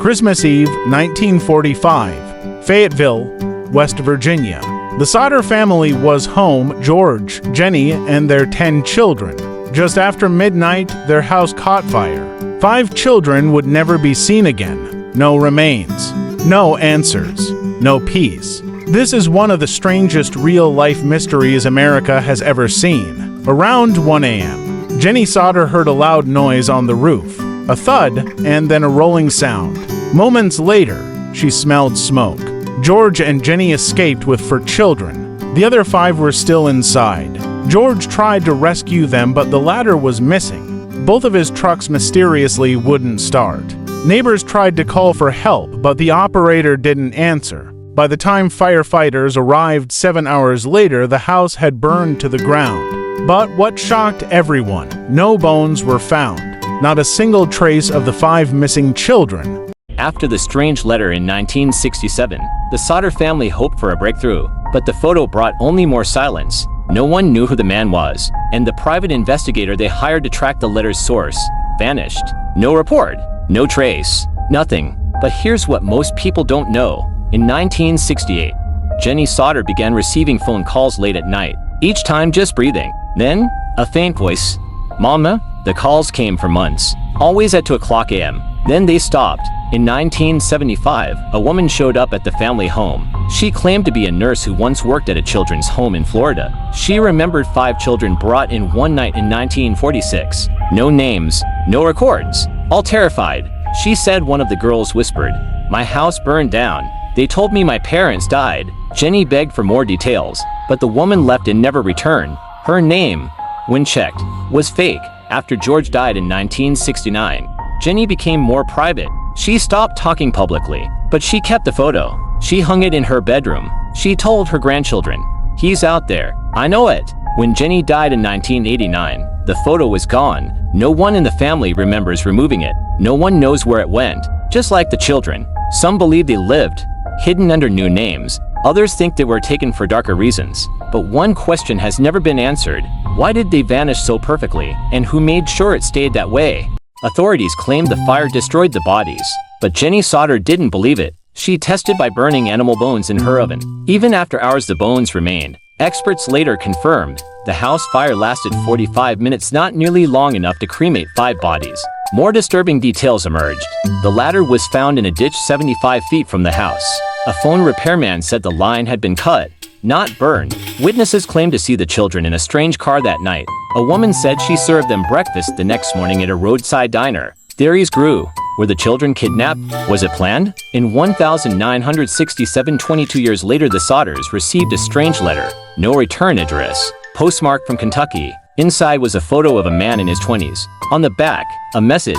Christmas Eve, 1945, Fayetteville, West Virginia. The Sodder family was home, George, Jenny, and their 10 children. Just after midnight, their house caught fire. 5 children would never be seen again. No remains. No answers. No peace. This is one of the strangest real-life mysteries America has ever seen. Around 1 a.m., Jenny Sodder heard a loud noise on the roof, a thud, and then a rolling sound. Moments later, she smelled smoke. George and Jenny escaped with 4 children. The other 5 were still inside. George tried to rescue them, but the ladder was missing. Both of his trucks mysteriously wouldn't start. Neighbors tried to call for help, but the operator didn't answer. By the time firefighters arrived 7 hours later, the house had burned to the ground. But what shocked everyone, no bones were found. Not a single trace of the 5 missing children. After the strange letter in 1967, the Sodder family hoped for a breakthrough, but the photo brought only more silence. No one knew who the man was, and the private investigator they hired to track the letter's source vanished. No report, no trace, nothing. But here's what most people don't know. In 1968, Jenny Sodder began receiving phone calls late at night, each time just breathing. Then, a faint voice, "Mama?" The calls came for months, always at 2 a.m. Then they stopped. In 1975, a woman showed up at the family home. She claimed to be a nurse who once worked at a children's home in Florida. She remembered 5 children brought in one night in 1946. No names, no records. All terrified, she said one of the girls whispered, "My house burned down. They told me my parents died." Jenny begged for more details, but the woman left and never returned. Her name, when checked, was fake. After George died in 1969, Jenny became more private. She stopped talking publicly, but she kept the photo. She hung it in her bedroom. She told her grandchildren, "He's out there. I know it." When Jenny died in 1989, the photo was gone. No one in the family remembers removing it. No one knows where it went, just like the children. Some believe they lived, hidden under new names. Others think they were taken for darker reasons. But one question has never been answered. Why did they vanish so perfectly, and who made sure it stayed that way? Authorities claimed the fire destroyed the bodies, but Jenny Sodder didn't believe it. She tested by burning animal bones in her oven. Even after hours, the bones remained. Experts later confirmed the house fire lasted 45 minutes, not nearly long enough to cremate 5 bodies. More disturbing details emerged. The ladder was found in a ditch 75 feet from the house. A phone repairman said the line had been cut, not burned. Witnesses claimed to see the children in a strange car that night. A woman said she served them breakfast the next morning at a roadside diner. Theories grew. Were the children kidnapped? Was it planned? In 1967, 22 years later, the Sodders received a strange letter. No return address. Postmarked from Kentucky. Inside was a photo of a man in his 20s. On the back, a message.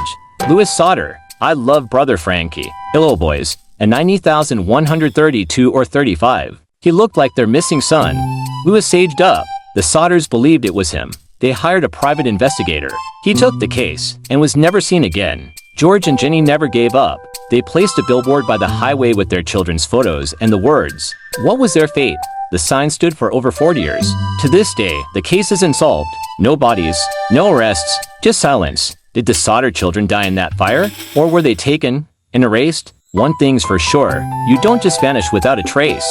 Louis Sodder, I love brother Frankie. Hello boys. And 90,132 or 35. He looked like their missing son. Louis saged up. The Sodders believed it was him. They hired a private investigator. He took the case and was never seen again. George and Jenny never gave up. They placed a billboard by the highway with their children's photos and the words, "What was their fate?" The sign stood for over 40 years. To this day, the case is unsolved. No bodies, no arrests, just silence. Did the Sodder children die in that fire? Or were they taken and erased? One thing's for sure, you don't just vanish without a trace.